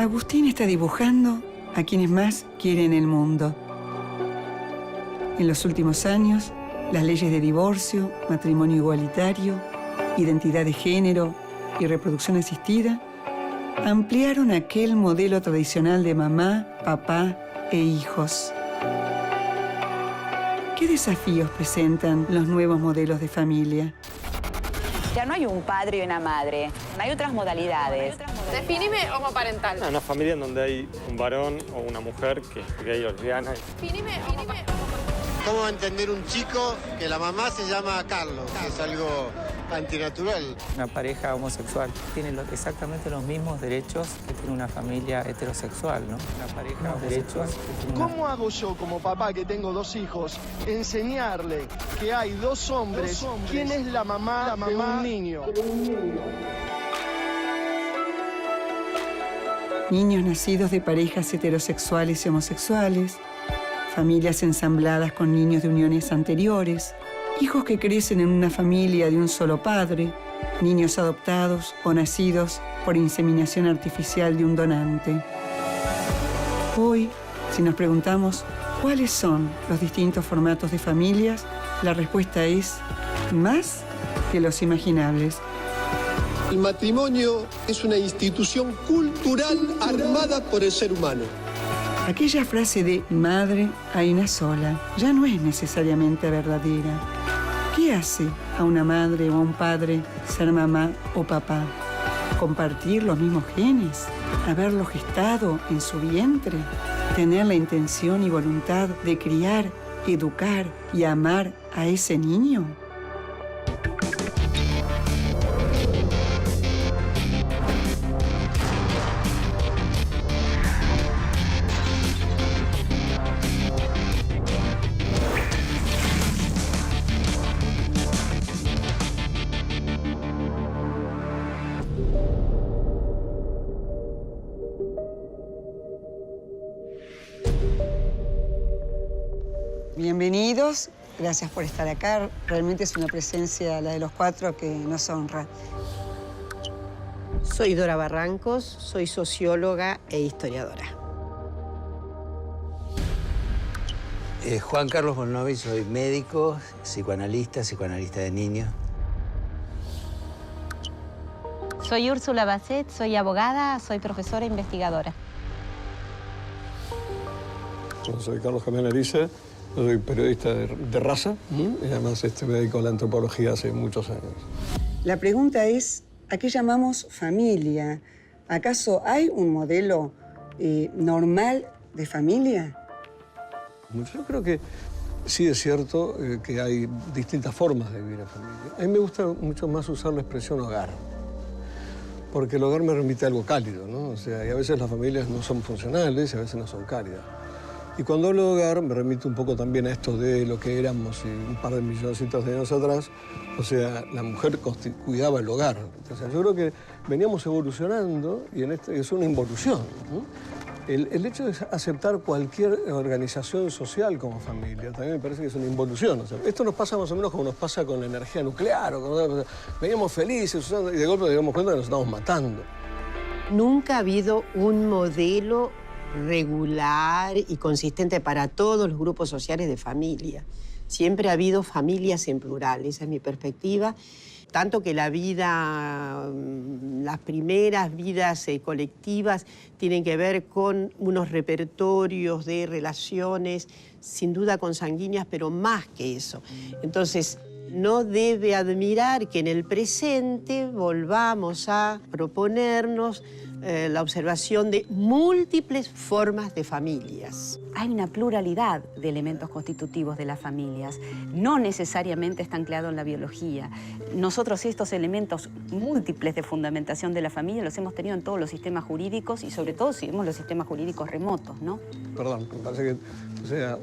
Agustín está dibujando a quienes más quieren el mundo. En los últimos años, las leyes de divorcio, matrimonio igualitario, identidad de género y reproducción asistida ampliaron aquel modelo tradicional de mamá, papá e hijos. ¿Qué desafíos presentan los nuevos modelos de familia? Ya no hay un padre y una madre, hay otras modalidades. Definime homoparental. Una familia en donde hay un varón o una mujer que es gay o lesbiana. Definime ¿Cómo entender un chico que la mamá se llama Carlos? Que es algo antinatural. Una pareja homosexual tiene exactamente los mismos derechos que tiene una familia heterosexual, ¿no? Una pareja homosexual. ¿Cómo hago yo, como papá que tengo 2 hijos, enseñarle que hay dos hombres? ¿Quién es la mamá de un niño? Niños nacidos de parejas heterosexuales y homosexuales, familias ensambladas con niños de uniones anteriores, hijos que crecen en una familia de un solo padre, niños adoptados o nacidos por inseminación artificial de un donante. Hoy, si nos preguntamos cuáles son los distintos formatos de familias, la respuesta es más que los imaginables. El matrimonio es una institución cultural armada por el ser humano. Aquella frase de madre hay una sola ya no es necesariamente verdadera. ¿Qué hace a una madre o a un padre ser mamá o papá? ¿Compartir los mismos genes? ¿Haberlo gestado en su vientre? ¿Tener la intención y voluntad de criar, educar y amar a ese niño? Bienvenidos, gracias por estar acá. Realmente es una presencia, la de los 4, que nos honra. Soy Dora Barrancos, soy socióloga e historiadora. Juan Carlos Volnovich, soy médico, psicoanalista de niños. Soy Úrsula Basset, soy abogada, soy profesora e investigadora. Soy Carlos Jamén Erice, soy periodista de raza y además me dedico a la antropología hace muchos años. La pregunta es, ¿a qué llamamos familia? ¿Acaso hay un modelo normal de familia? Yo creo que sí es cierto que hay distintas formas de vivir en familia. A mí me gusta mucho más usar la expresión hogar, porque el hogar me remite a algo cálido, ¿no? O sea, y a veces las familias no son funcionales y a veces no son cálidas. Y cuando hablo de hogar me remito un poco también a esto de lo que éramos un par de milloncitos de años atrás. O sea, la mujer cuidaba el hogar. O sea, yo creo que veníamos evolucionando y es una involución, ¿no? El hecho de aceptar cualquier organización social como familia también me parece que es una involución. O sea, esto nos pasa más o menos como nos pasa con la energía nuclear. Veníamos felices y de golpe nos dimos cuenta que nos estamos matando. Nunca ha habido un modelo regular y consistente para todos los grupos sociales de familia. Siempre ha habido familias en plural, esa es mi perspectiva. Tanto que la vida, las primeras vidas colectivas tienen que ver con unos repertorios de relaciones, sin duda consanguíneas, pero más que eso. Entonces, no debe admirar que en el presente volvamos a proponernos la observación de múltiples formas de familias. Hay una pluralidad de elementos constitutivos de las familias. No necesariamente está anclado en la biología. Nosotros estos elementos múltiples de fundamentación de la familia los hemos tenido en todos los sistemas jurídicos y sobre todo si vemos los sistemas jurídicos remotos, ¿no? Perdón, me parece que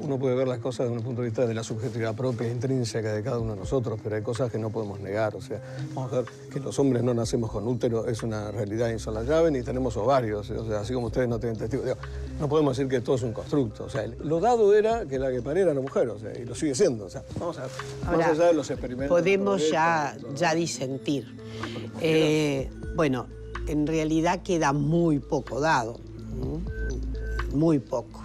uno puede ver las cosas desde un punto de vista de la subjetividad propia e intrínseca de cada uno de nosotros, pero hay cosas que no podemos negar. O sea, vamos a ver que los hombres no nacemos con útero, es una realidad insolayable, ni tenemos ovarios, o sea, así como ustedes no tienen testigos. Digo, no podemos decir que todo es un constructo. O sea, lo dado era que la que paría era la mujer, o sea, y lo sigue siendo. O sea, vamos a ver, más allá de los experimentos. Podemos ya disentir. Bueno, en realidad queda muy poco dado. muy poco.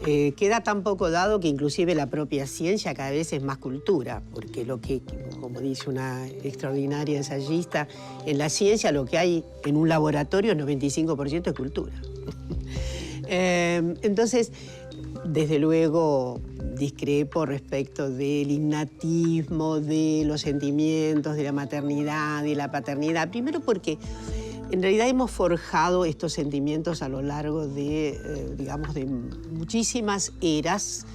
Queda tan poco dado que inclusive la propia ciencia cada vez es más cultura, porque lo que, como dice una extraordinaria ensayista, en la ciencia lo que hay en un laboratorio, el 95% es cultura. Entonces, desde luego, discrepo respecto del innatismo, de los sentimientos, de la maternidad, de la paternidad. Primero porque en realidad hemos forjado estos sentimientos a lo largo de, digamos, de muchísimas eras.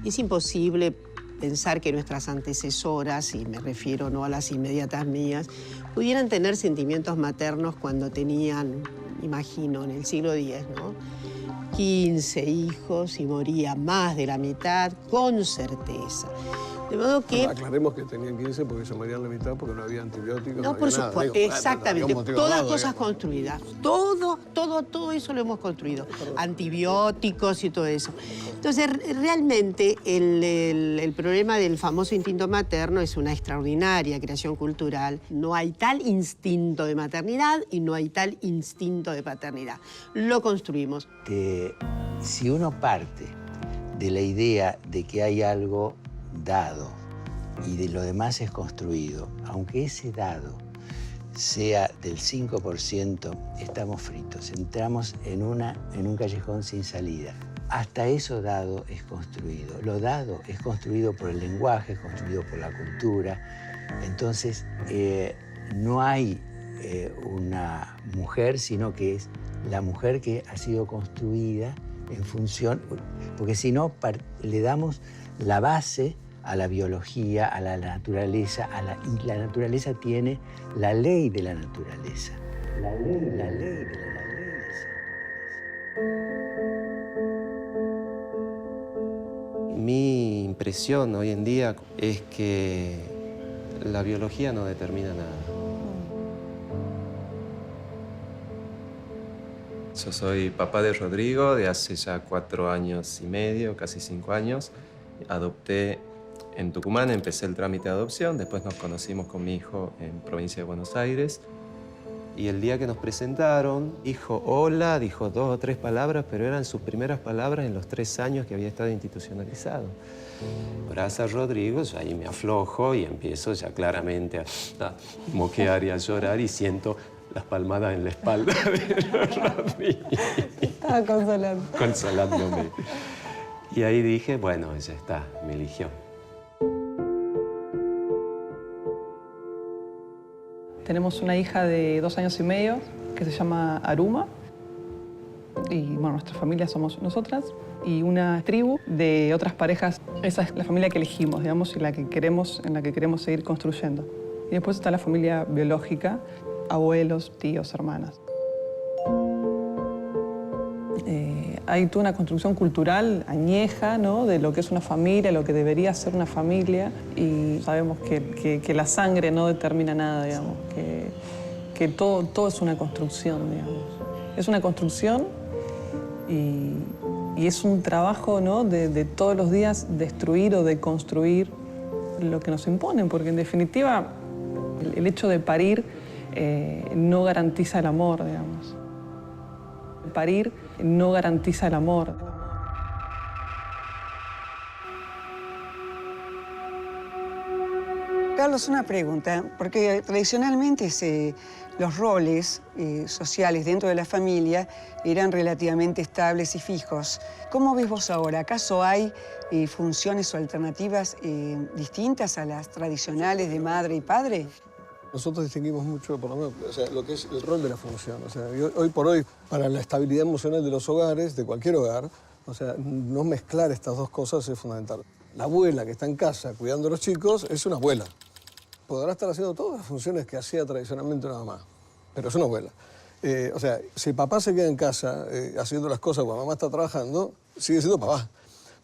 Es imposible pensar que nuestras antecesoras, y me refiero no a las inmediatas mías, pudieran tener sentimientos maternos cuando tenían, imagino, en el siglo X, ¿no? 15 hijos y moría más de la mitad con certeza. De modo que... Bueno, aclaremos que tenían 15 porque se morían la mitad porque no había antibióticos. No, por supuesto, exactamente. Todas cosas construidas. Todo eso lo hemos construido. Antibióticos y todo eso. Entonces, realmente el problema del famoso instinto materno es una extraordinaria creación cultural. No hay tal instinto de maternidad y no hay tal instinto de paternidad. Lo construimos. Si uno parte de la idea de que hay algo dado y de lo demás es construido, aunque ese dado sea del 5%, estamos fritos, entramos en un callejón sin salida. Hasta eso dado es construido. Lo dado es construido por el lenguaje, es construido por la cultura. Entonces, no hay una mujer, sino que es la mujer que ha sido construida en función, porque si no, le damos la base a la biología, a la naturaleza, y la naturaleza tiene la ley de la naturaleza. La ley de la naturaleza. Mi impresión hoy en día es que la biología no determina nada. Yo soy papá de Rodrigo de hace ya 4 años y medio, casi 5 años. Adopté en Tucumán, empecé el trámite de adopción, después nos conocimos con mi hijo en provincia de Buenos Aires. Y el día que nos presentaron, dijo hola, dijo 2 o 3 palabras, pero eran sus primeras palabras en los 3 años que había estado institucionalizado. Abraza a Rodrigo, yo ahí me aflojo y empiezo ya claramente a moquear y a llorar y siento las palmadas en la espalda de Rodrigo. Estaba consolando. Consolándome. Y ahí dije, bueno, ya está, me eligió. Tenemos una hija de 2 años y medio que se llama Aruma. Y bueno, nuestra familia somos nosotras y una tribu de otras parejas. Esa es la familia que elegimos, digamos, y en la que queremos seguir construyendo. Y después está la familia biológica, abuelos, tíos, hermanas. Hay toda una construcción cultural añeja, ¿no?, de lo que es una familia, lo que debería ser una familia. Y sabemos que la sangre no determina nada, digamos, que todo es una construcción, digamos. Es una construcción y es un trabajo, ¿no?, de todos los días destruir o de construir lo que nos imponen, porque en definitiva el hecho de parir no garantiza el amor, digamos. Parir no garantiza el amor. Carlos, una pregunta, porque tradicionalmente los roles sociales dentro de la familia eran relativamente estables y fijos. ¿Cómo ves vos ahora? ¿Acaso hay funciones o alternativas distintas a las tradicionales de madre y padre? Nosotros distinguimos mucho, por lo menos, o sea, lo que es el rol de la función. O sea, hoy por hoy, para la estabilidad emocional de los hogares, de cualquier hogar, o sea, no mezclar estas dos cosas es fundamental. La abuela que está en casa cuidando a los chicos es una abuela. Podrá estar haciendo todas las funciones que hacía tradicionalmente una mamá, pero es una abuela. O sea, si papá se queda en casa haciendo las cosas cuando mamá está trabajando, sigue siendo papá.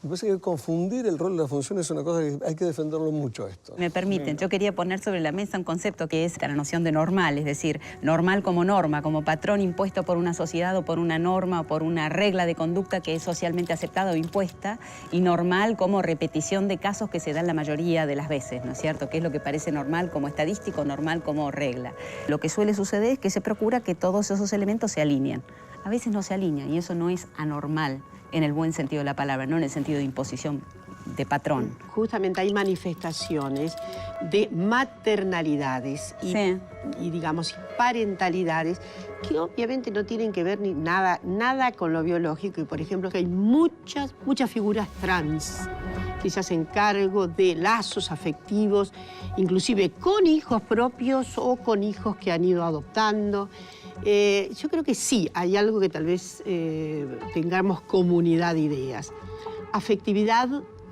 Me parece que confundir el rol y la función es una cosa que hay que defenderlo mucho esto. Me permiten, yo quería poner sobre la mesa un concepto que es la noción de normal, es decir, normal como norma, como patrón impuesto por una sociedad o por una norma o por una regla de conducta que es socialmente aceptada o impuesta, y normal como repetición de casos que se dan la mayoría de las veces, ¿no es cierto? Que es lo que parece normal como estadístico, normal como regla. Lo que suele suceder es que se procura que todos esos elementos se alineen. A veces no se alinean y eso no es anormal en el buen sentido de la palabra, no en el sentido de imposición de patrón. Justamente hay manifestaciones de maternalidades y digamos, parentalidades que obviamente no tienen que ver nada con lo biológico. Y, por ejemplo, que hay muchas figuras trans que se hacen cargo de lazos afectivos, inclusive con hijos propios o con hijos que han ido adoptando. Yo creo que sí, hay algo que tal vez tengamos comunidad de ideas. Afectividad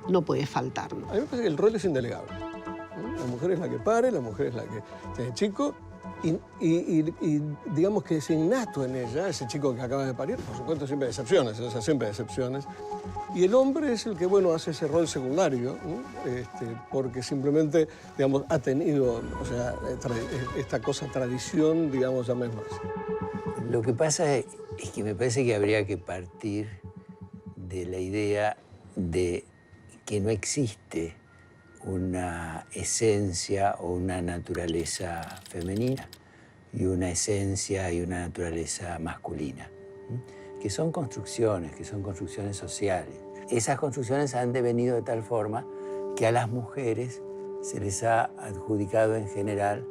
no puede faltarnos. A mí me parece que el rol es indelegable. La mujer es la que pare, la mujer es la que tiene chico y digamos que es innato en ella, ese chico que acaba de parir. Por supuesto, siempre hay excepciones, o sea, siempre hay excepciones. Y el hombre es el que, bueno, hace ese rol secundario, ¿no? Porque simplemente, digamos, ha tenido, o sea, esta cosa, tradición, digamos, llamémoslo así. Lo que pasa es que me parece que habría que partir de la idea de que no existe una esencia o una naturaleza femenina y una esencia y una naturaleza masculina, que son construcciones sociales. Esas construcciones han devenido de tal forma que a las mujeres se les ha adjudicado en general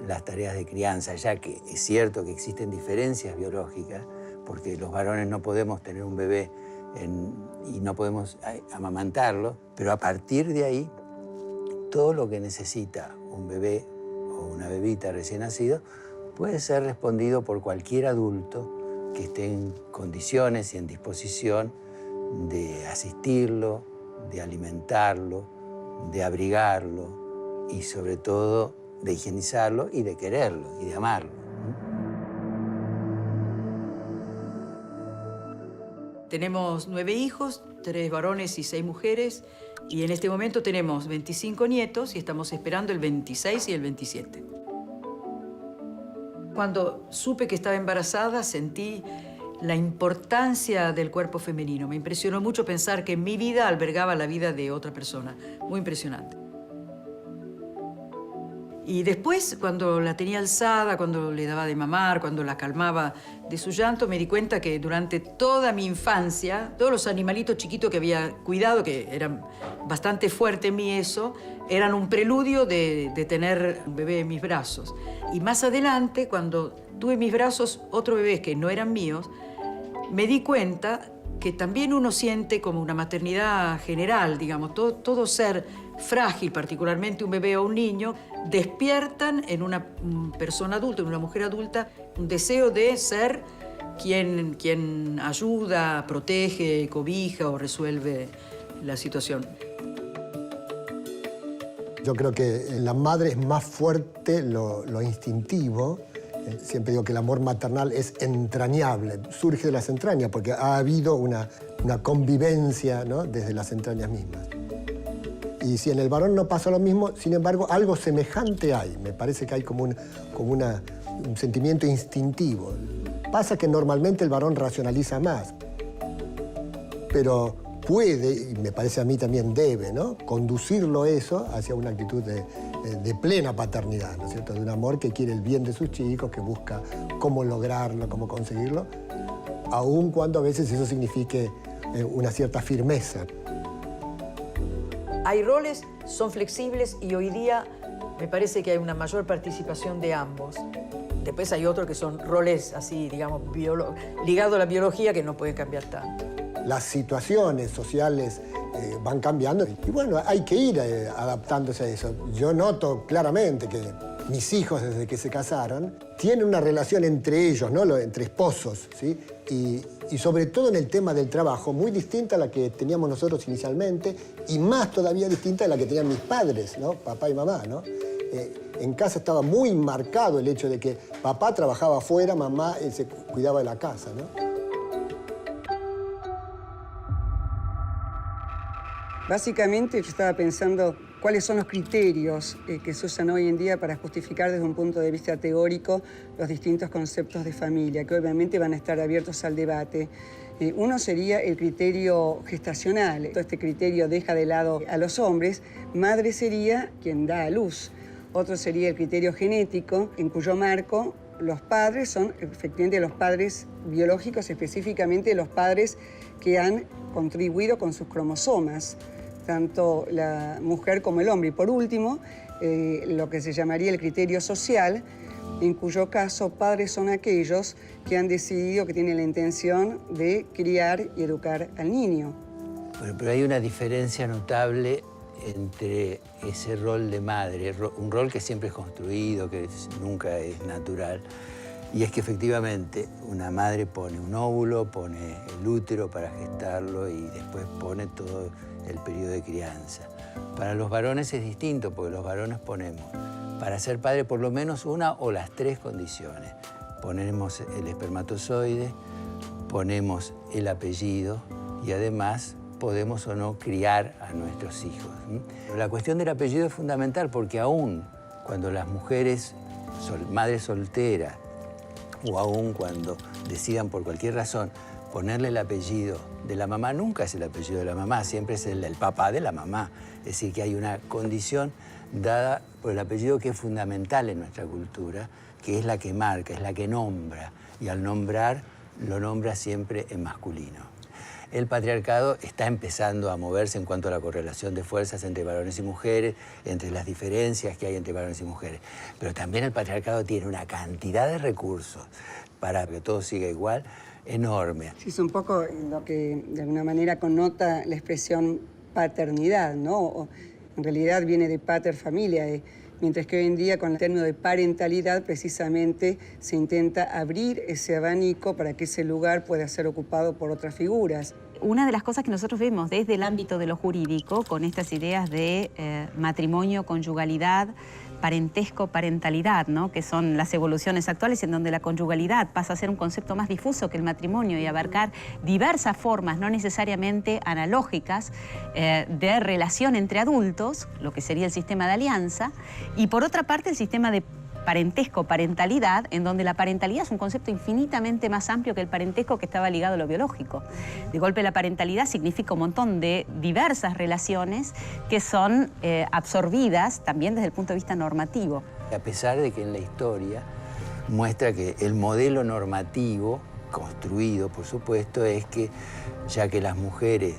las tareas de crianza, ya que es cierto que existen diferencias biológicas, porque los varones no podemos tener un bebé y no podemos amamantarlo, pero a partir de ahí, todo lo que necesita un bebé o una bebita recién nacido puede ser respondido por cualquier adulto que esté en condiciones y en disposición de asistirlo, de alimentarlo, de abrigarlo y sobre todo de higienizarlo y de quererlo y de amarlo. Tenemos 9 hijos, 3 varones y 6 mujeres, y en este momento tenemos 25 nietos y estamos esperando el 26 y el 27. Cuando supe que estaba embarazada, sentí la importancia del cuerpo femenino. Me impresionó mucho pensar que mi vida albergaba la vida de otra persona. Muy impresionante. Y después, cuando la tenía alzada, cuando le daba de mamar, cuando la calmaba de su llanto, me di cuenta que durante toda mi infancia, todos los animalitos chiquitos que había cuidado, que eran bastante fuerte en mí eso, eran un preludio de tener un bebé en mis brazos. Y más adelante, cuando tuve en mis brazos otros bebés que no eran míos, me di cuenta que también uno siente como una maternidad general, digamos, todo ser frágil, particularmente un bebé o un niño, despiertan en una persona adulta, en una mujer adulta, un deseo de ser quien ayuda, protege, cobija o resuelve la situación. Yo creo que en la madre es más fuerte lo instintivo. Siempre digo que el amor maternal es entrañable, surge de las entrañas, porque ha habido una convivencia, ¿no?, desde las entrañas mismas. Y si en el varón no pasa lo mismo, sin embargo, algo semejante hay. Me parece que hay como un sentimiento instintivo. Pasa que normalmente el varón racionaliza más, pero puede, y me parece a mí también debe, ¿no?, conducirlo eso hacia una actitud de plena paternidad, ¿no es cierto?, de un amor que quiere el bien de sus chicos, que busca cómo lograrlo, cómo conseguirlo, aun cuando a veces eso signifique una cierta firmeza. Hay roles, son flexibles y hoy día me parece que hay una mayor participación de ambos. Después hay otros que son roles así, digamos, ligados a la biología que no pueden cambiar tanto. Las situaciones sociales van cambiando y bueno, hay que ir adaptándose a eso. Yo noto claramente que mis hijos, desde que se casaron, tienen una relación entre ellos, ¿no?, entre esposos, ¿sí? Y sobre todo en el tema del trabajo, muy distinta a la que teníamos nosotros inicialmente y más todavía distinta a la que tenían mis padres, ¿no?, papá y mamá, ¿no? En casa estaba muy marcado el hecho de que papá trabajaba afuera, mamá se cuidaba de la casa, ¿no? Básicamente yo estaba pensando cuáles son los criterios que se usan hoy en día para justificar desde un punto de vista teórico los distintos conceptos de familia, que obviamente van a estar abiertos al debate. Uno sería el criterio gestacional. Todo este criterio deja de lado a los hombres. Madre sería quien da a luz. Otro sería el criterio genético, en cuyo marco los padres son efectivamente los padres biológicos, específicamente los padres que han contribuido con sus cromosomas, tanto la mujer como el hombre. Y por último, lo que se llamaría el criterio social, en cuyo caso padres son aquellos que han decidido, que tienen la intención de criar y educar al niño. Bueno, pero hay una diferencia notable entre ese rol de madre, un rol que siempre es construido, que nunca es natural, y es que efectivamente una madre pone un óvulo, pone el útero para gestarlo y después pone todo el periodo de crianza. Para los varones es distinto, porque los varones ponemos, para ser padre, por lo menos una o las tres condiciones. Ponemos el espermatozoide, ponemos el apellido y además podemos o no criar a nuestros hijos. Pero la cuestión del apellido es fundamental porque aún cuando las mujeres, madres solteras, o aún cuando decidan por cualquier razón ponerle el apellido de la mamá, nunca es el apellido de la mamá, siempre es el papá de la mamá. Es decir, que hay una condición dada por el apellido que es fundamental en nuestra cultura, que es la que marca, es la que nombra, y al nombrar, lo nombra siempre en masculino. El patriarcado está empezando a moverse en cuanto a la correlación de fuerzas entre varones y mujeres, entre las diferencias que hay entre varones y mujeres. Pero también el patriarcado tiene una cantidad de recursos para que todo siga igual, enorme. Sí, es un poco lo que de alguna manera connota la expresión paternidad, ¿no? En realidad viene de pater familia, mientras que hoy en día con el término de parentalidad precisamente se intenta abrir ese abanico para que ese lugar pueda ser ocupado por otras figuras. Una de las cosas que nosotros vemos desde el ámbito de lo jurídico, con estas ideas de matrimonio, conyugalidad, parentesco, parentalidad, ¿no? Que son las evoluciones actuales en donde la conyugalidad pasa a ser un concepto más difuso que el matrimonio y abarcar diversas formas, no necesariamente analógicas, de relación entre adultos, lo que sería el sistema de alianza, y por otra parte el sistema de parentesco, parentalidad, en donde la parentalidad es un concepto infinitamente más amplio que el parentesco que estaba ligado a lo biológico. De golpe la parentalidad significa un montón de diversas relaciones que son absorbidas también desde el punto de vista normativo. A pesar de que en la historia muestra que el modelo normativo, construido por supuesto, es que ya que las mujeres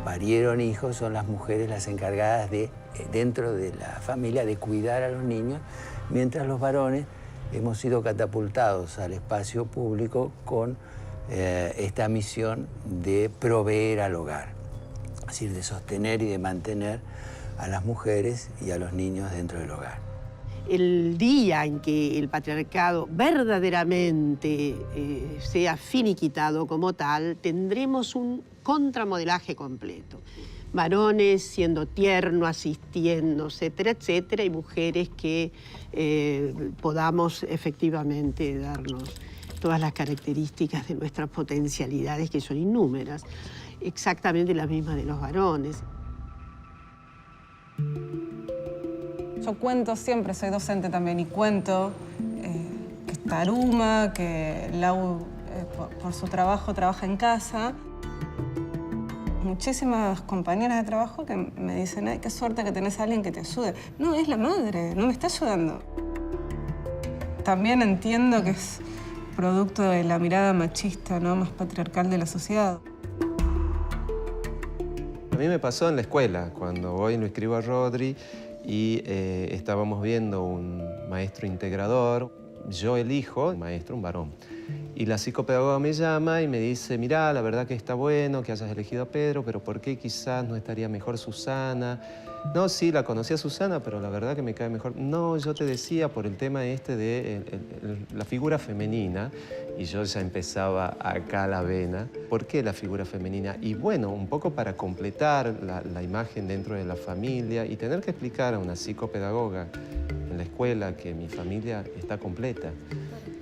parieron hijos, son las mujeres las encargadas de, dentro de la familia, de cuidar a los niños, mientras los varones hemos sido catapultados al espacio público con esta misión de proveer al hogar, es decir, de sostener y de mantener a las mujeres y a los niños dentro del hogar. El día en que el patriarcado verdaderamente sea finiquitado como tal, tendremos un contramodelaje completo. Varones siendo tiernos, asistiendo, etcétera, etcétera, y mujeres que podamos efectivamente darnos todas las características de nuestras potencialidades, que son innúmeras, exactamente las mismas de los varones. Yo cuento siempre, soy docente también, y cuento que está Aruma, que Lau por su trabajo trabaja en casa. Muchísimas compañeras de trabajo que me dicen, ay, qué suerte que tenés a alguien que te ayude. No, es la madre, no me está ayudando. También entiendo que es producto de la mirada machista, ¿no? Más patriarcal de la sociedad. A mí me pasó en la escuela, cuando voy y lo escribo a Rodri y estábamos viendo un maestro integrador. Yo elijo un maestro, un varón. Y la psicopedagoga me llama y me dice, mirá, la verdad que está bueno que hayas elegido a Pedro, pero ¿por qué quizás no estaría mejor Susana? No, sí, la conocí a Susana, pero la verdad que me cae mejor. No, yo te decía por el tema este de la figura femenina, y yo ya empezaba acá la vena. ¿Por qué la figura femenina? Y bueno, un poco para completar la imagen dentro de la familia y tener que explicar a una psicopedagoga en la escuela que mi familia está completa,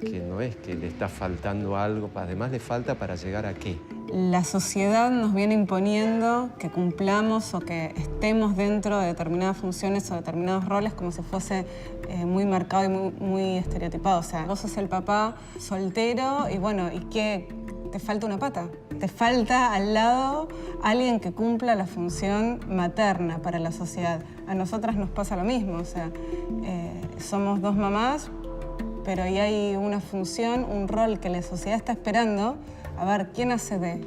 que no es que le está faltando algo, además le falta para llegar a qué. la sociedad nos viene imponiendo que cumplamos o que estemos dentro de determinadas funciones o determinados roles como si fuese muy marcado y muy estereotipado. O sea, vos sos el papá soltero y bueno, ¿y qué? Te falta una pata. Te falta al lado alguien que cumpla la función materna para la sociedad. A nosotras nos pasa lo mismo, o sea, somos dos mamás, pero ahí hay una función, un rol que la sociedad está esperando a ver quién hace de.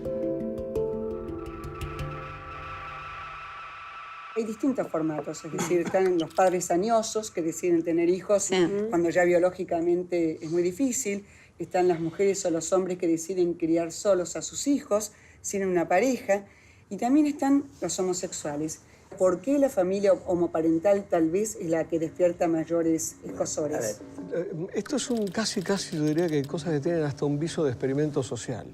Hay distintos formatos, es decir, están los padres añosos que deciden tener hijos cuando ya biológicamente es muy difícil. Están las mujeres o los hombres que deciden criar solos a sus hijos, sin una pareja. Y también están los homosexuales. ¿Por qué la familia homoparental tal vez es la que despierta mayores escozores? Esto es casi, yo diría que hay cosas que tienen hasta un viso de experimento social.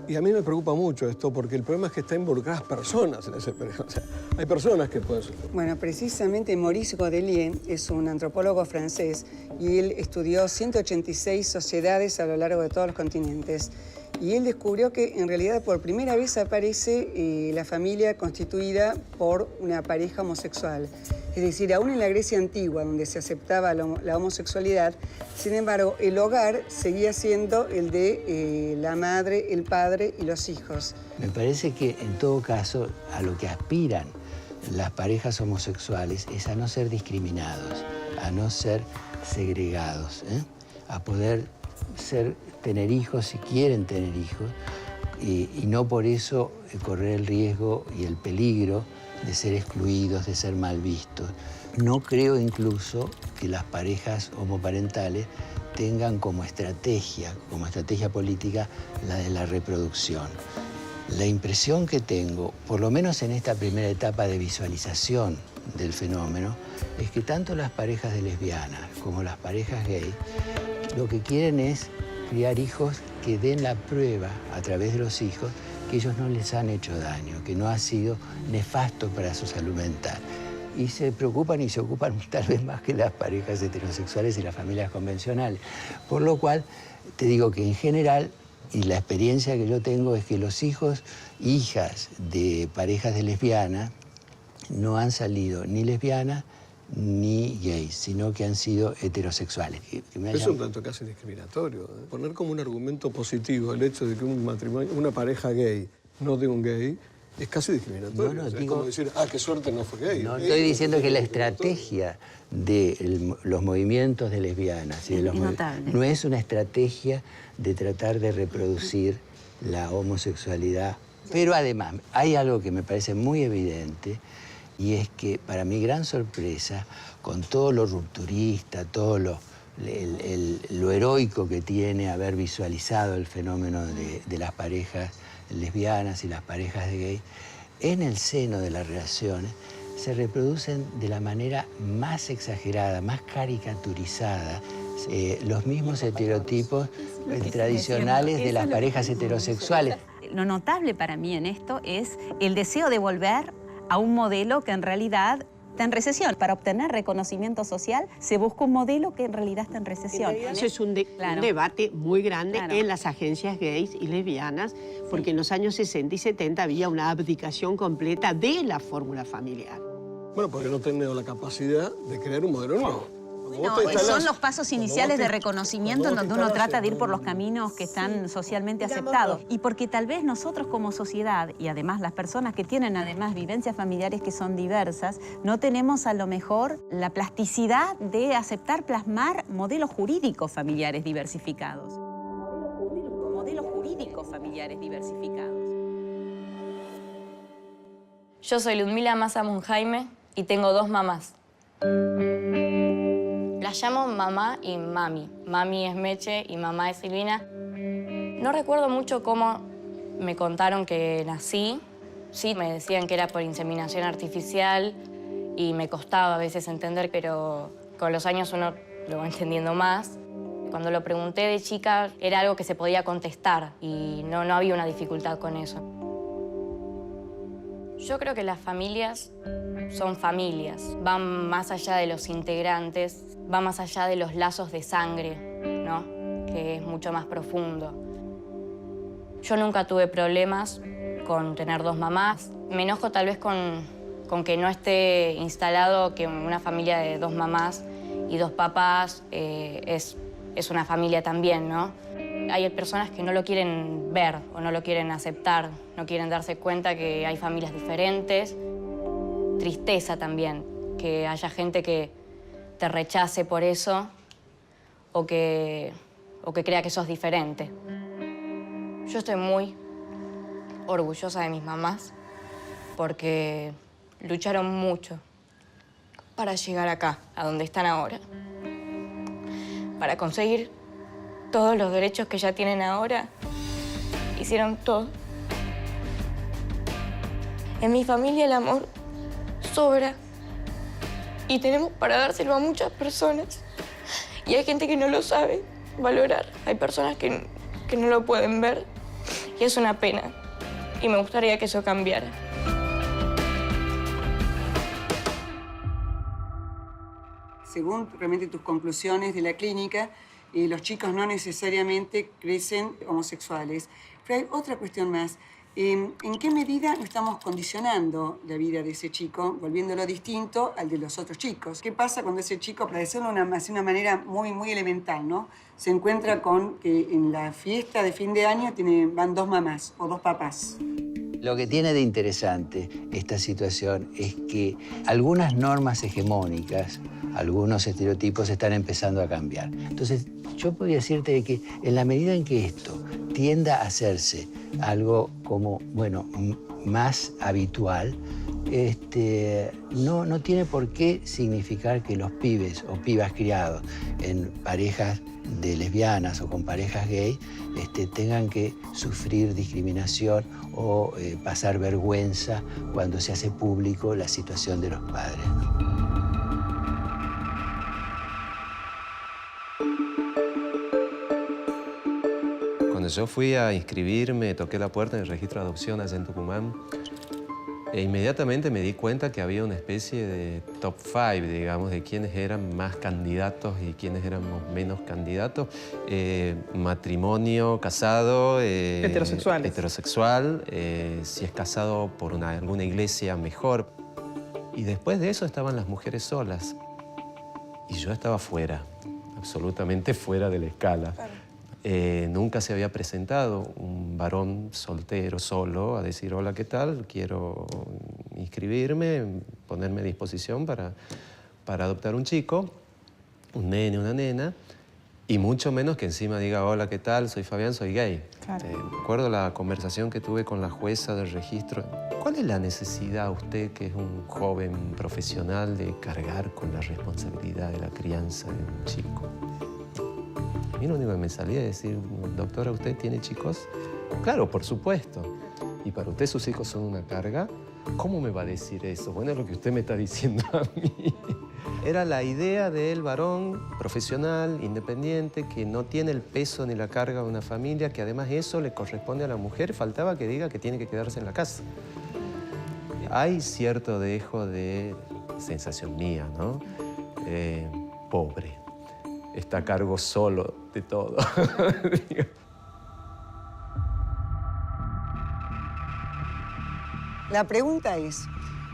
Y a mí me preocupa mucho esto porque el problema es que están involucradas personas en ese experimento. O sea, hay personas que pueden ser. Bueno, precisamente Maurice Godelier es un antropólogo francés y él estudió 186 sociedades a lo largo de todos los continentes. Y él descubrió que en realidad por primera vez aparece la familia constituida por una pareja homosexual. Es decir, aún en la Grecia antigua, donde se aceptaba la homosexualidad, sin embargo, el hogar seguía siendo el de la madre, el padre y los hijos. Me parece que en todo caso a lo que aspiran las parejas homosexuales es a no ser discriminados, a no ser segregados, a poder tener hijos si quieren tener hijos y no por eso correr el riesgo y el peligro de ser excluidos, de ser mal vistos. No creo incluso que las parejas homoparentales tengan como estrategia política la de la reproducción. La impresión que tengo, por lo menos en esta primera etapa de visualización del fenómeno, es que tanto las parejas de lesbianas como las parejas gay lo que quieren es criar hijos que den la prueba a través de los hijos que ellos no les han hecho daño, que no ha sido nefasto para su salud mental. Y se preocupan y se ocupan tal vez más que las parejas heterosexuales y las familias convencionales. Por lo cual, te digo que en general, y la experiencia que yo tengo es que los hijas de parejas de lesbianas no han salido ni lesbianas ni gays, sino que han sido heterosexuales. Es un tanto casi discriminatorio. Poner como un argumento positivo el hecho de que un matrimonio, una pareja gay no de un gay, es casi discriminatorio. No, o sea, es como decir, qué suerte no fue gay. No, estoy diciendo que la estrategia de los movimientos de lesbianas y de no es una estrategia de tratar de reproducir la homosexualidad. Pero además, hay algo que me parece muy evidente, y es que, para mi gran sorpresa, con todo lo rupturista, todo lo heroico que tiene haber visualizado el fenómeno de las parejas lesbianas y las parejas de gay, en el seno de las relaciones se reproducen de la manera más exagerada, más caricaturizada, los mismos estereotipos tradicionales de las parejas heterosexuales. Lo notable para mí en esto es el deseo de volver a un modelo que en realidad está en recesión. Para obtener reconocimiento social se busca un modelo que en realidad está en recesión. Eso es un debate muy grande en las agencias gays y lesbianas, porque en los años 60 y 70 había una abdicación completa de la fórmula familiar. Bueno, porque no tenemos la capacidad de crear un modelo nuevo. No, son los pasos iniciales de reconocimiento en donde uno trata de ir por los caminos que están socialmente aceptados. Y porque tal vez nosotros como sociedad, y además las personas que tienen además vivencias familiares que son diversas, no tenemos a lo mejor la plasticidad de aceptar plasmar modelos jurídicos familiares diversificados. Modelos jurídicos familiares diversificados. Yo soy Ludmila Massa Monjaime y tengo dos mamás. Las llamo mamá y mami. Mami es Meche y mamá es Silvina. No recuerdo mucho cómo me contaron que nací. Sí, me decían que era por inseminación artificial y me costaba a veces entender, pero con los años uno lo va entendiendo más. Cuando lo pregunté de chica era algo que se podía contestar y no había una dificultad con eso. Yo creo que las familias son familias, van más allá de los integrantes, va más allá de los lazos de sangre, ¿no? Que es mucho más profundo. Yo nunca tuve problemas con tener 2 mamás. Me enojo tal vez con que no esté instalado que una familia de 2 mamás y 2 papás es una familia también, ¿no? Hay personas que no lo quieren ver o no lo quieren aceptar, no quieren darse cuenta que hay familias diferentes. Tristeza también, que haya gente que te rechace por eso o que crea que sos diferente. Yo estoy muy orgullosa de mis mamás porque lucharon mucho para llegar acá, a donde están ahora. Para conseguir todos los derechos que ya tienen ahora, hicieron todo. En mi familia el amor sobra y tenemos para dárselo a muchas personas. Y hay gente que no lo sabe valorar. Hay personas que no lo pueden ver y es una pena. Y me gustaría que eso cambiara. Según realmente tus conclusiones de la clínica, los chicos no necesariamente crecen homosexuales. Pero hay otra cuestión más. ¿En qué medida estamos condicionando la vida de ese chico, volviéndolo distinto al de los otros chicos? ¿Qué pasa cuando ese chico, para decirlo de una manera muy elemental, ¿no? Se encuentra con que en la fiesta de fin de año van 2 mamás o 2 papás? Lo que tiene de interesante esta situación es que algunas normas hegemónicas, algunos estereotipos están empezando a cambiar. Entonces, yo podría decirte que en la medida en que esto tienda a hacerse algo como, bueno, más habitual, no tiene por qué significar que los pibes o pibas criados en parejas de lesbianas o con parejas gay tengan que sufrir discriminación o pasar vergüenza cuando se hace público la situación de los padres, ¿no? Cuando yo fui a inscribirme, toqué la puerta en el registro de adopción allá en Tucumán, e inmediatamente me di cuenta que había una especie de top 5, digamos, de quiénes eran más candidatos y quiénes éramos menos candidatos. Matrimonio, casado, heterosexual, si es casado por alguna iglesia, mejor. Y después de eso estaban las mujeres solas. Y yo estaba fuera, absolutamente fuera de la escala. Claro. Nunca se había presentado un varón soltero, solo, a decir, hola, ¿qué tal? Quiero inscribirme, ponerme a disposición para adoptar un chico, un nene, una nena, y mucho menos que encima diga, hola, ¿qué tal? Soy Fabián, soy gay. Claro. Me acuerdo la conversación que tuve con la jueza del registro. ¿Cuál es la necesidad, usted, que es un joven profesional, de cargar con la responsabilidad de la crianza de un chico? A mí lo único que me salía es decir, doctora, ¿usted tiene chicos? Claro, por supuesto. ¿Y para usted sus hijos son una carga? ¿Cómo me va a decir eso? Bueno, es lo que usted me está diciendo a mí. Era la idea del varón profesional, independiente, que no tiene el peso ni la carga de una familia, que además eso le corresponde a la mujer. Faltaba que diga que tiene que quedarse en la casa. Hay cierto dejo de sensación mía, ¿no? Pobre. Está a cargo solo de todo. La pregunta es,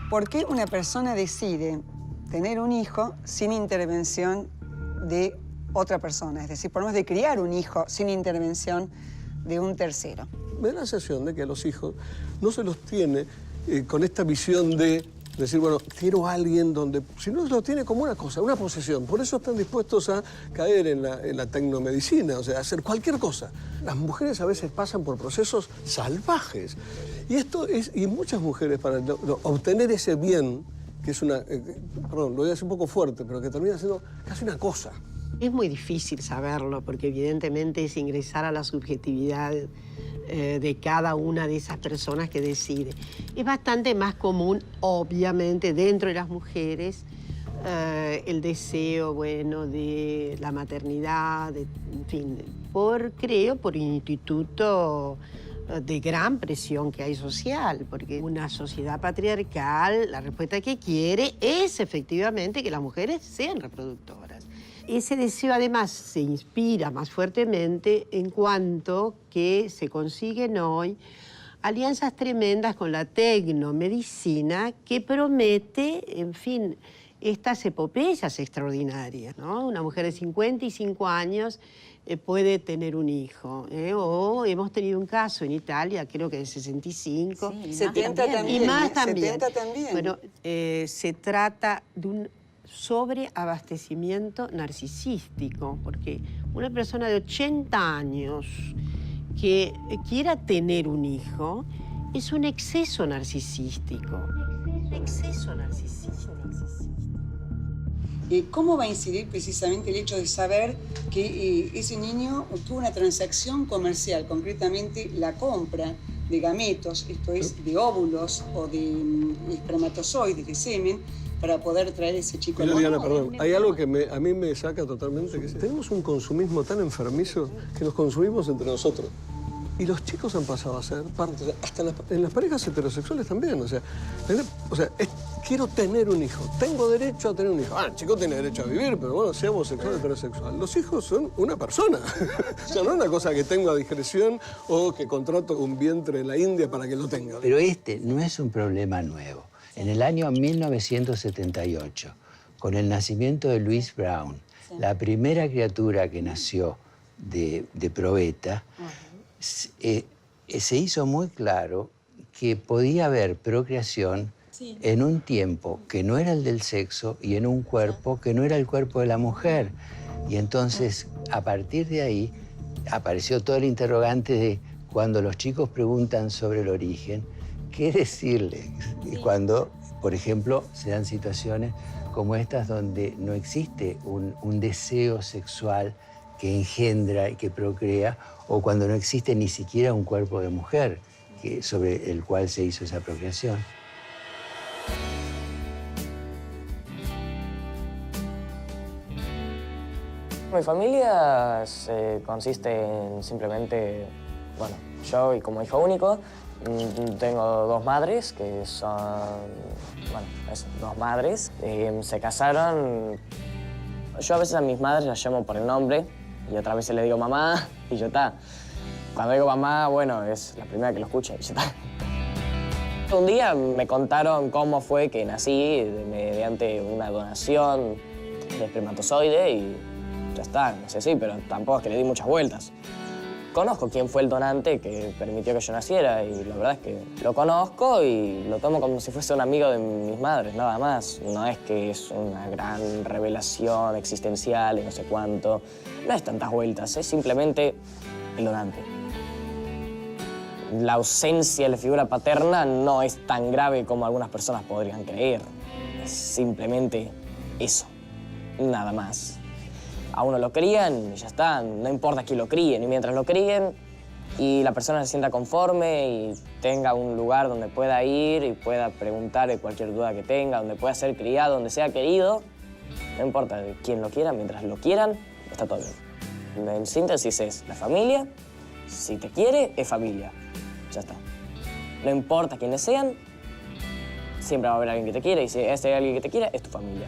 ¿por qué una persona decide tener un hijo sin intervención de otra persona? Es decir, por lo menos de criar un hijo sin intervención de un tercero. Me da la sensación de que a los hijos no se los tiene con esta visión de decir, bueno, quiero a alguien donde... Si no, lo tiene como una cosa, una posesión. Por eso están dispuestos a caer en la tecnomedicina, o sea, hacer cualquier cosa. Las mujeres a veces pasan por procesos salvajes. Y muchas mujeres, para obtener ese bien, que es una... perdón, lo voy a decir un poco fuerte, pero que termina siendo casi una cosa. Es muy difícil saberlo, porque evidentemente es ingresar a la subjetividad de cada una de esas personas que decide. Es bastante más común, obviamente, dentro de las mujeres, el deseo, bueno, de la maternidad, en fin, creo, por un instituto de gran presión que hay social, porque una sociedad patriarcal, la respuesta que quiere es efectivamente que las mujeres sean reproductoras. ese deseo además se inspira más fuertemente en cuanto que se consiguen hoy alianzas tremendas con la tecnomedicina que promete, en fin, estas epopeyas extraordinarias, ¿no? Una mujer de 55 años puede tener un hijo, o hemos tenido un caso en Italia, creo que de 65. Sí, 70 también. Y más también. 70 también. Bueno, se trata de un sobreabastecimiento narcisístico, porque una persona de 80 años que quiera tener un hijo es un exceso narcisístico. Un exceso narcisístico. ¿Cómo va a incidir precisamente el hecho de saber que ese niño tuvo una transacción comercial, concretamente la compra de gametos, esto es, de óvulos o de espermatozoides, de semen, para poder traer ese chico al mundo? mundo? Diana, perdón, hay algo que a mí me saca totalmente, que tenemos un consumismo tan enfermizo que nos consumimos entre nosotros. Y los chicos han pasado a ser parte, hasta en las parejas heterosexuales también. O sea quiero tener un hijo, tengo derecho a tener un hijo. El chico tiene derecho a vivir, pero bueno, sea homosexual o heterosexual. Los hijos son una persona. O sea, no es una cosa que tengo a discreción o que contrato un vientre en la India para que lo tenga. Pero este no es un problema nuevo. En el año 1978, con el nacimiento de Louise Brown, la primera criatura que nació de probeta, se hizo muy claro que podía haber procreación en un tiempo que no era el del sexo y en un cuerpo que no era el cuerpo de la mujer. Y entonces, a partir de ahí, apareció todo el interrogante de cuando los chicos preguntan sobre el origen, ¿qué decirles? Y cuando, por ejemplo, se dan situaciones como estas donde no existe un deseo sexual que engendra y que procrea, o cuando no existe ni siquiera un cuerpo de mujer sobre el cual se hizo esa procreación. Mi familia consiste en simplemente, bueno, yo y como hijo único, tengo dos madres que son, bueno, dos madres, se casaron. Yo a veces a mis madres las llamo por el nombre y otras veces le digo mamá y ya está. Cuando digo mamá, bueno, es la primera que lo escucha y ya está. Un día me contaron cómo fue que nací mediante una donación de espermatozoide y ya está, no sé si, pero tampoco es que le di muchas vueltas. Conozco quién fue el donante que permitió que yo naciera y la verdad es que lo conozco y lo tomo como si fuese un amigo de mis madres, nada más. No es que es una gran revelación existencial y no sé cuánto. No es tantas vueltas, es simplemente el donante. La ausencia de la figura paterna no es tan grave como algunas personas podrían creer. Es simplemente eso, nada más. A uno lo crían y ya está, no importa quién lo críen. Y mientras lo críen y la persona se sienta conforme y tenga un lugar donde pueda ir y pueda preguntar cualquier duda que tenga, donde pueda ser criado, donde sea querido, no importa quién lo quiera, mientras lo quieran, está todo bien. En síntesis es la familia, si te quiere, es familia. Ya está. No importa quiénes sean, siempre va a haber alguien que te quiere y si hay alguien que te quiera, es tu familia.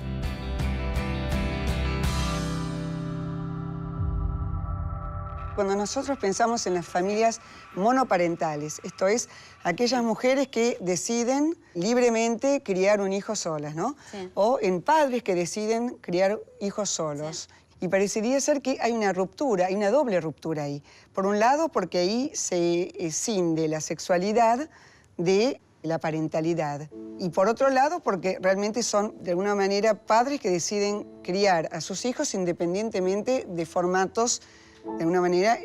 Cuando nosotros pensamos en las familias monoparentales, esto es, aquellas mujeres que deciden libremente criar un hijo solas, ¿no? Sí. O en padres que deciden criar hijos solos. Sí. Y parecería ser que hay una ruptura, hay una doble ruptura ahí. Por un lado, porque ahí se escinde la sexualidad de la parentalidad. Y por otro lado, porque realmente son, de alguna manera, padres que deciden criar a sus hijos independientemente de formatos de alguna manera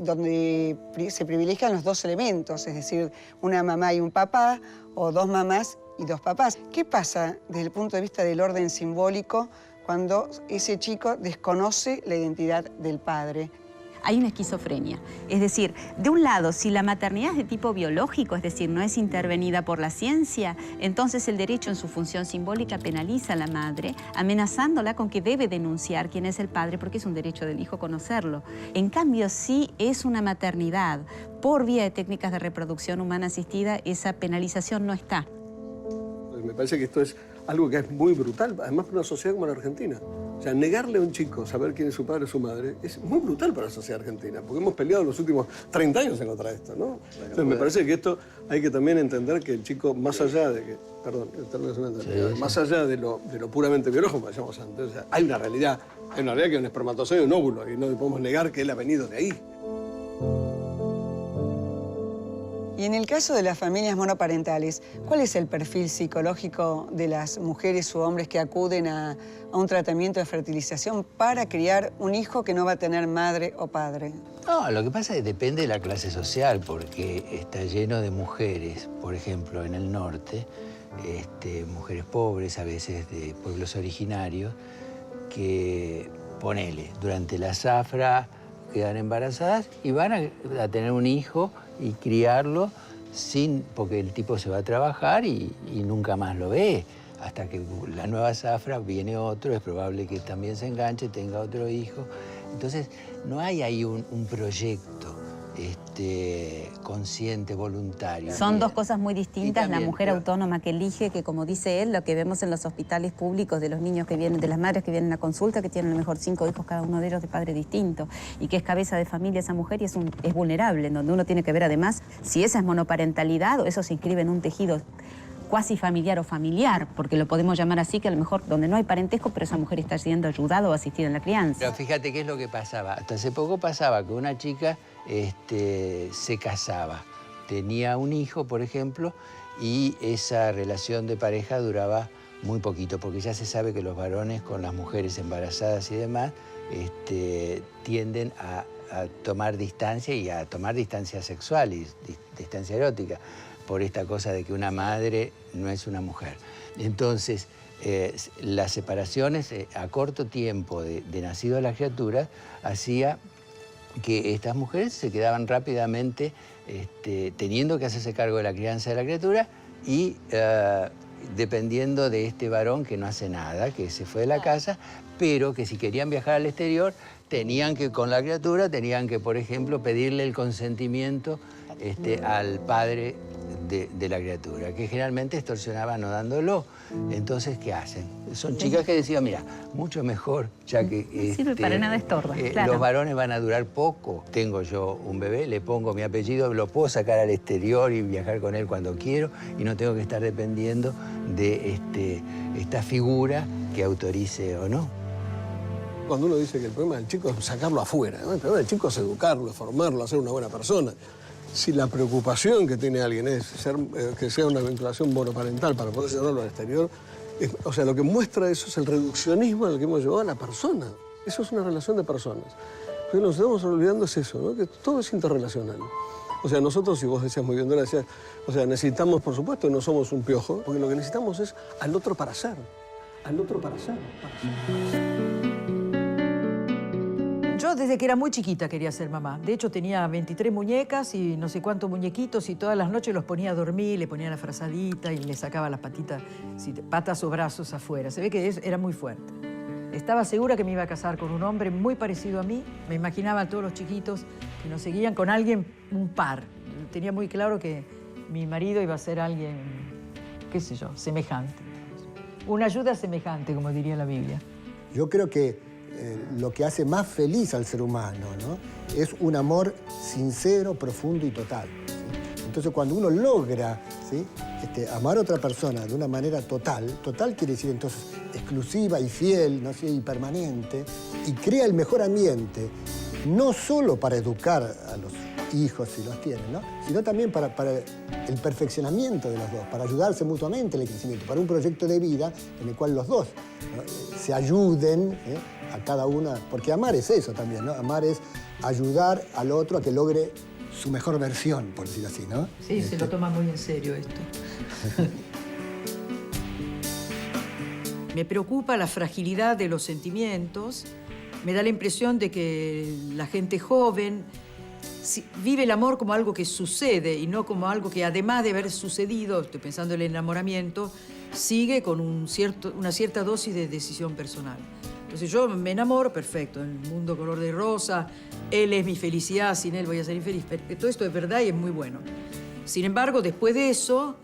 donde se privilegian los dos elementos, es decir, una mamá y un papá, o dos mamás y dos papás. ¿Qué pasa desde el punto de vista del orden simbólico cuando ese chico desconoce la identidad del padre? Hay una esquizofrenia. Es decir, de un lado, si la maternidad es de tipo biológico, es decir, no es intervenida por la ciencia, entonces el derecho en su función simbólica penaliza a la madre, amenazándola con que debe denunciar quién es el padre porque es un derecho del hijo conocerlo. En cambio, si es una maternidad por vía de técnicas de reproducción humana asistida, esa penalización no está. Me parece que esto es algo que es muy brutal, además para una sociedad como la Argentina. O sea, negarle a un chico saber quién es su padre o su madre es muy brutal para la sociedad argentina, porque hemos peleado los últimos 30 años en contra de esto, ¿no? Entonces me parece que esto hay que también entender que el chico, más allá de que, más allá de lo puramente biológico, como decíamos antes, o sea, hay una realidad que es un espermatozoide, un óvulo, y no podemos negar que él ha venido de ahí. Y en el caso de las familias monoparentales, ¿cuál es el perfil psicológico de las mujeres u hombres que acuden a un tratamiento de fertilización para criar un hijo que no va a tener madre o padre? No, lo que pasa es que depende de la clase social, porque está lleno de mujeres, por ejemplo, en el norte, mujeres pobres, a veces de pueblos originarios, que, ponele, durante la zafra quedan embarazadas y van a tener un hijo y criarlo porque el tipo se va a trabajar y nunca más lo ve. Hasta que la nueva zafra viene otro, es probable que también se enganche, tenga otro hijo. Entonces, no hay ahí un proyecto consciente, voluntario. Son dos cosas muy distintas. También, la mujer autónoma que elige, que como dice él, lo que vemos en los hospitales públicos de los niños que vienen, de las madres que vienen a consulta, que tienen a lo mejor 5 hijos, cada uno de ellos de padre distinto, y que es cabeza de familia esa mujer y es vulnerable, en donde uno tiene que ver además si esa es monoparentalidad o eso se inscribe en un tejido cuasi familiar o familiar, porque lo podemos llamar así, que a lo mejor donde no hay parentesco, pero esa mujer está siendo ayudada o asistida en la crianza. Pero fíjate qué es lo que pasaba. Hasta hace poco pasaba que una chica se casaba, tenía un hijo, por ejemplo, y esa relación de pareja duraba muy poquito, porque ya se sabe que los varones con las mujeres embarazadas y demás tienden a tomar distancia y a tomar distancia sexual y distancia erótica, por esta cosa de que una madre no es una mujer. Entonces, las separaciones a corto tiempo de nacido la criatura hacía que estas mujeres se quedaban rápidamente teniendo que hacerse cargo de la crianza de la criatura y dependiendo de este varón que no hace nada, que se fue de la casa, pero que si querían viajar al exterior tenían que, con la criatura, tenían que, por ejemplo, pedirle el consentimiento al padre de la criatura, que generalmente extorsionaba no dándolo. Entonces, ¿qué hacen? Son chicas que decían, mira, mucho mejor, ya que sirve para nada estorba, claro. Los varones van a durar poco. Tengo yo un bebé, le pongo mi apellido, lo puedo sacar al exterior y viajar con él cuando quiero y no tengo que estar dependiendo de esta figura que autorice o no. Cuando uno dice que el problema del chico es sacarlo afuera, ¿no? El problema del chico es educarlo, formarlo, hacer una buena persona. Si la preocupación que tiene alguien es que sea una vinculación monoparental para poder llevarlo al exterior, o sea, lo que muestra eso es el reduccionismo al que hemos llevado a la persona. Eso es una relación de personas. Lo que nos estamos olvidando es eso, ¿no? Que todo es interrelacional. O sea, nosotros, si vos decías muy bien, Dora, decías, o sea, necesitamos, por supuesto, no somos un piojo, porque lo que necesitamos es al otro para ser. Al otro para ser. Yo desde que era muy chiquita quería ser mamá. De hecho, tenía 23 muñecas y no sé cuántos muñequitos y todas las noches los ponía a dormir, le ponía la frazadita y le sacaba las patitas, patas o brazos afuera. Se ve que era muy fuerte. Estaba segura que me iba a casar con un hombre muy parecido a mí. Me imaginaba a todos los chiquitos que nos seguían con alguien, un par. Tenía muy claro que mi marido iba a ser alguien, qué sé yo, semejante. Una ayuda semejante, como diría la Biblia. Yo creo que lo que hace más feliz al ser humano, ¿no? Es un amor sincero, profundo y total, ¿sí? Entonces, cuando uno logra, ¿sí? Amar a otra persona de una manera total quiere decir entonces exclusiva y fiel, ¿no? Y permanente, y crea el mejor ambiente, no solo para educar a los hijos si los tienen, ¿no? Sino también para el perfeccionamiento de los dos, para ayudarse mutuamente en el crecimiento, para un proyecto de vida en el cual los dos, ¿no? Se ayuden, a cada una, porque amar es eso también, ¿no? Amar es ayudar al otro a que logre su mejor versión, por decir así, ¿no? Sí, se lo toma muy en serio esto. Me preocupa la fragilidad de los sentimientos. Me da la impresión de que la gente joven vive el amor como algo que sucede y no como algo que, además de haber sucedido, estoy pensando en el enamoramiento, sigue con una cierta dosis de decisión personal. Entonces yo me enamoro, perfecto, el mundo color de rosa, él es mi felicidad, sin él voy a ser infeliz. Todo esto es verdad y es muy bueno. Sin embargo, después de eso,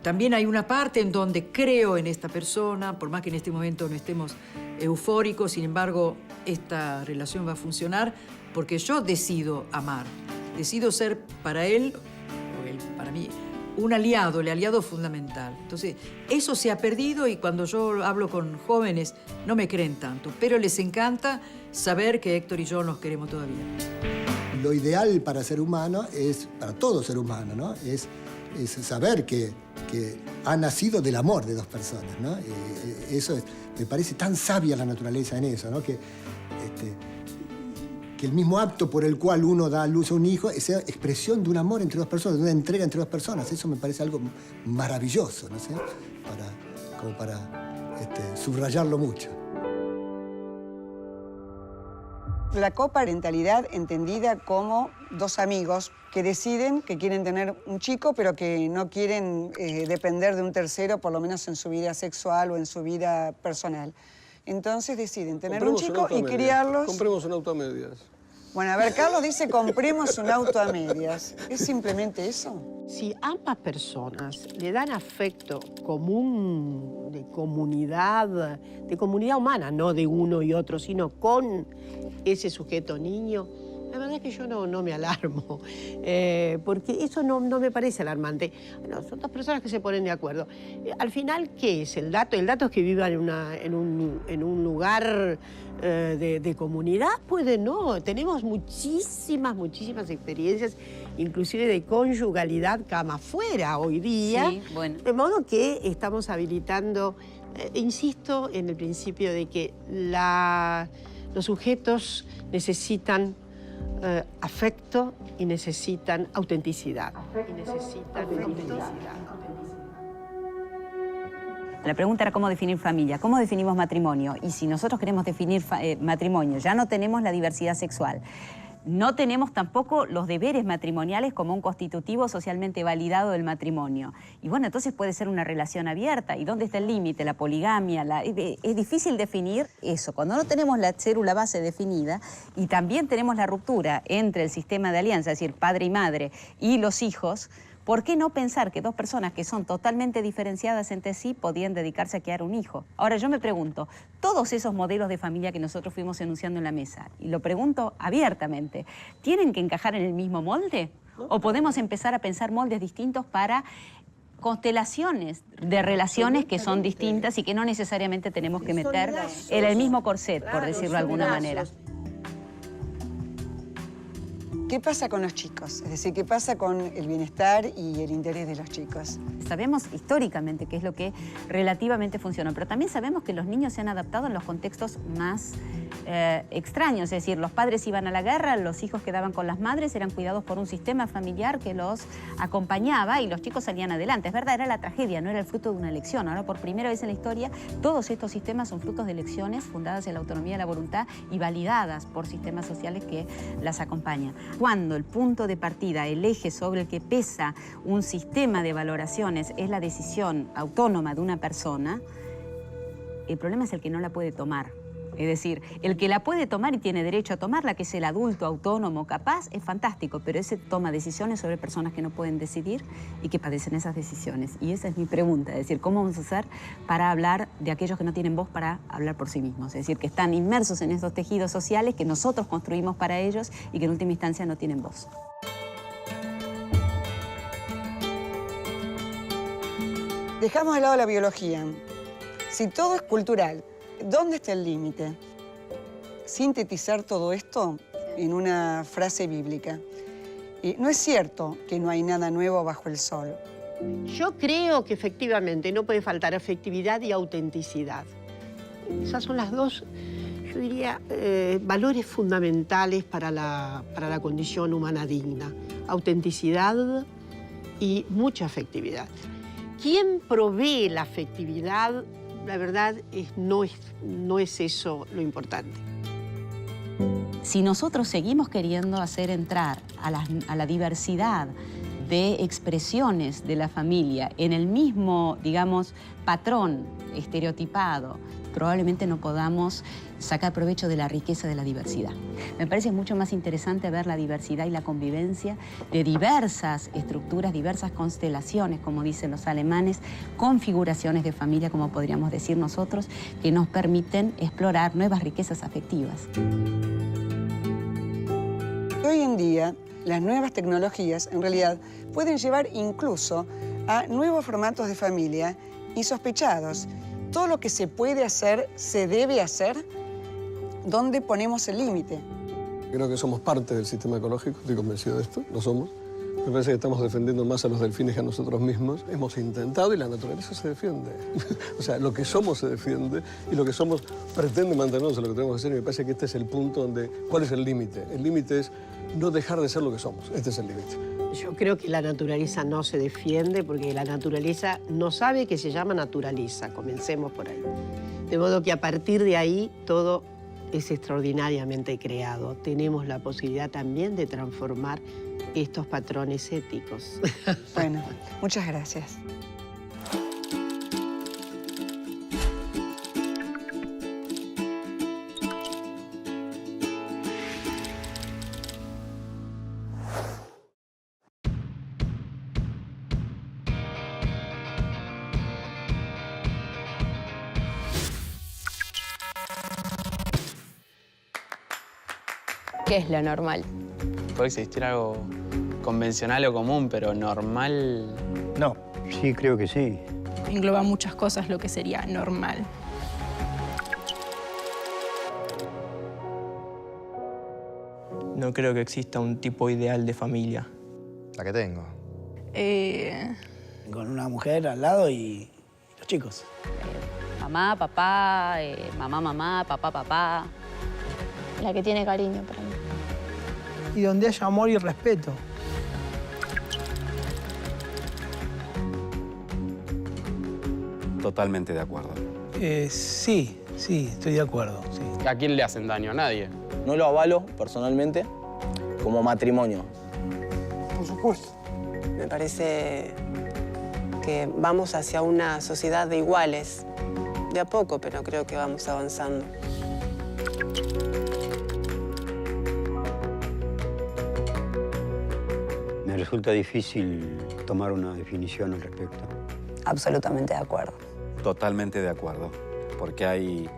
También hay una parte en donde creo en esta persona, por más que en este momento no estemos eufóricos, sin embargo, esta relación va a funcionar porque yo decido amar, decido ser para él, o él para mí, un aliado, el aliado fundamental. Entonces, eso se ha perdido y cuando yo hablo con jóvenes no me creen tanto, pero les encanta saber que Héctor y yo nos queremos todavía. Lo ideal para ser humano es, para todo ser humano, ¿no? Es saber que ha nacido del amor de dos personas, ¿no? Eso es, me parece tan sabia la naturaleza en eso, ¿no? Que el mismo acto por el cual uno da a luz a un hijo sea expresión de un amor entre dos personas, de una entrega entre dos personas. Eso me parece algo maravilloso, ¿no sé? Como para subrayarlo mucho. La coparentalidad entendida como dos amigos que deciden que quieren tener un chico, pero que no quieren depender de un tercero, por lo menos en su vida sexual o en su vida personal. Entonces deciden tener un chico y criarlos. Compremos un auto a medias. Bueno, a ver, Carlos dice compremos un auto a medias. ¿Es simplemente eso? Si ambas personas le dan afecto común, de comunidad humana, no de uno y otro, sino con ese sujeto niño, la verdad es que yo no me alarmo, porque eso no me parece alarmante. Bueno, son dos personas que se ponen de acuerdo. Al final, ¿qué es el dato? El dato es que vivan en un lugar de comunidad. Puede no. Tenemos muchísimas experiencias, inclusive de conyugalidad cama afuera hoy día. Sí, bueno. De modo que estamos habilitando, insisto en el principio de que los sujetos necesitan afecto y necesitan autenticidad. La pregunta era cómo definir familia, cómo definimos matrimonio. Y si nosotros queremos definir matrimonio, ya no tenemos la diversidad sexual. No tenemos tampoco los deberes matrimoniales como un constitutivo socialmente validado del matrimonio. Y bueno, entonces puede ser una relación abierta. ¿Y dónde está el límite? La poligamia. Es difícil definir eso. Cuando no tenemos la célula base definida y también tenemos la ruptura entre el sistema de alianza, es decir, padre y madre, y los hijos, ¿por qué no pensar que dos personas que son totalmente diferenciadas entre sí podían dedicarse a criar un hijo? Ahora yo me pregunto, todos esos modelos de familia que nosotros fuimos enunciando en la mesa, y lo pregunto abiertamente, ¿tienen que encajar en el mismo molde? ¿O podemos empezar a pensar moldes distintos para constelaciones de relaciones que son distintas y que no necesariamente tenemos que meter en el mismo corset, por decirlo de alguna manera? ¿Qué pasa con los chicos? Es decir, ¿qué pasa con el bienestar y el interés de los chicos? Sabemos históricamente qué es lo que relativamente funciona, pero también sabemos que los niños se han adaptado en los contextos más extraños. Es decir, los padres iban a la guerra, los hijos quedaban con las madres, eran cuidados por un sistema familiar que los acompañaba y los chicos salían adelante. Es verdad, era la tragedia, no era el fruto de una elección. Ahora, por primera vez en la historia, todos estos sistemas son frutos de elecciones fundadas en la autonomía de la voluntad y validadas por sistemas sociales que las acompañan. Cuando el punto de partida, el eje sobre el que pesa un sistema de valoraciones es la decisión autónoma de una persona, el problema es el que no la puede tomar. Es decir, el que la puede tomar y tiene derecho a tomarla, que es el adulto autónomo capaz, es fantástico, pero ese toma decisiones sobre personas que no pueden decidir y que padecen esas decisiones. Y esa es mi pregunta, es decir, ¿cómo vamos a hacer para hablar de aquellos que no tienen voz para hablar por sí mismos? Es decir, que están inmersos en estos tejidos sociales que nosotros construimos para ellos y que en última instancia no tienen voz. Dejamos de lado la biología. Si todo es cultural, ¿dónde está el límite? Sintetizar todo esto en una frase bíblica. No es cierto que no hay nada nuevo bajo el sol. Yo creo que efectivamente no puede faltar afectividad y autenticidad. Esas son las dos, yo diría, valores fundamentales para la condición humana digna. Autenticidad y mucha afectividad. ¿Quién provee la afectividad? La verdad no es eso lo importante. Si nosotros seguimos queriendo hacer entrar a la diversidad de expresiones de la familia en el mismo, digamos, patrón estereotipado, probablemente no podamos sacar provecho de la riqueza de la diversidad. Me parece mucho más interesante ver la diversidad y la convivencia de diversas estructuras, diversas constelaciones, como dicen los alemanes, configuraciones de familia, como podríamos decir nosotros, que nos permiten explorar nuevas riquezas afectivas. Hoy en día, las nuevas tecnologías, en realidad, pueden llevar incluso a nuevos formatos de familia insospechados. Todo lo que se puede hacer, se debe hacer, ¿dónde ponemos el límite? Creo que somos parte del sistema ecológico, estoy convencido de esto, lo somos. Me parece que estamos defendiendo más a los delfines que a nosotros mismos. Hemos intentado y la naturaleza se defiende. O sea, lo que somos se defiende y lo que somos pretende mantenernos en lo que tenemos que hacer. Y me parece que este es el punto donde... ¿Cuál es el límite? El límite es no dejar de ser lo que somos. Este es el límite. Yo creo que la naturaleza no se defiende porque la naturaleza no sabe que se llama naturaleza. Comencemos por ahí. De modo que a partir de ahí todo es extraordinariamente creado. Tenemos la posibilidad también de transformar estos patrones éticos. Bueno, muchas gracias. ¿Qué es lo normal? Puede existir algo convencional o común, pero normal... No. Sí, creo que sí. Engloba muchas cosas lo que sería normal. No creo que exista un tipo ideal de familia. La que tengo. Con una mujer al lado y los chicos. Mamá, papá, mamá, papá, papá. La que tiene cariño para mí. Y donde haya amor y respeto. Totalmente de acuerdo. Sí, estoy de acuerdo. Sí. ¿A quién le hacen daño? A nadie. No lo avalo, personalmente, como matrimonio. Por supuesto. Me parece que vamos hacia una sociedad de iguales. De a poco, pero creo que vamos avanzando. Me resulta difícil tomar una definición al respecto. Absolutamente de acuerdo. Totalmente de acuerdo. Porque hay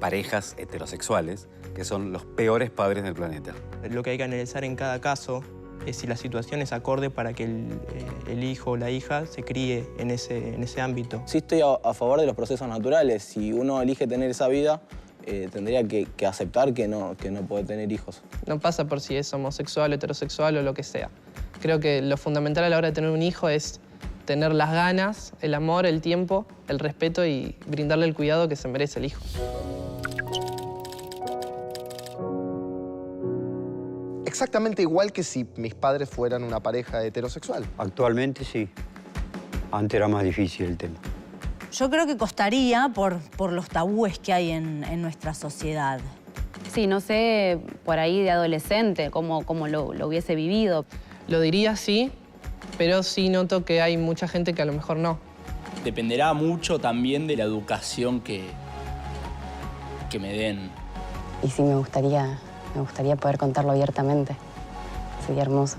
parejas heterosexuales que son los peores padres del planeta. Lo que hay que analizar en cada caso es si la situación es acorde para que el hijo o la hija se críe en ese ámbito. Sí estoy a favor de los procesos naturales. Si uno elige tener esa vida, tendría que aceptar que no puede tener hijos. No pasa por si es homosexual, heterosexual o lo que sea. Creo que lo fundamental a la hora de tener un hijo es tener las ganas, el amor, el tiempo, el respeto y brindarle el cuidado que se merece el hijo. Exactamente igual que si mis padres fueran una pareja heterosexual. Actualmente sí. Antes era más difícil el tema. Yo creo que costaría por los tabúes que hay en nuestra sociedad. Sí, no sé, por ahí de adolescente, cómo lo hubiese vivido. Lo diría sí, pero sí noto que hay mucha gente que a lo mejor no. Dependerá mucho también de la educación que me den. Y sí, me gustaría poder contarlo abiertamente. Sería hermoso.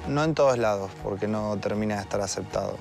No en todos lados, porque no termina de estar aceptado.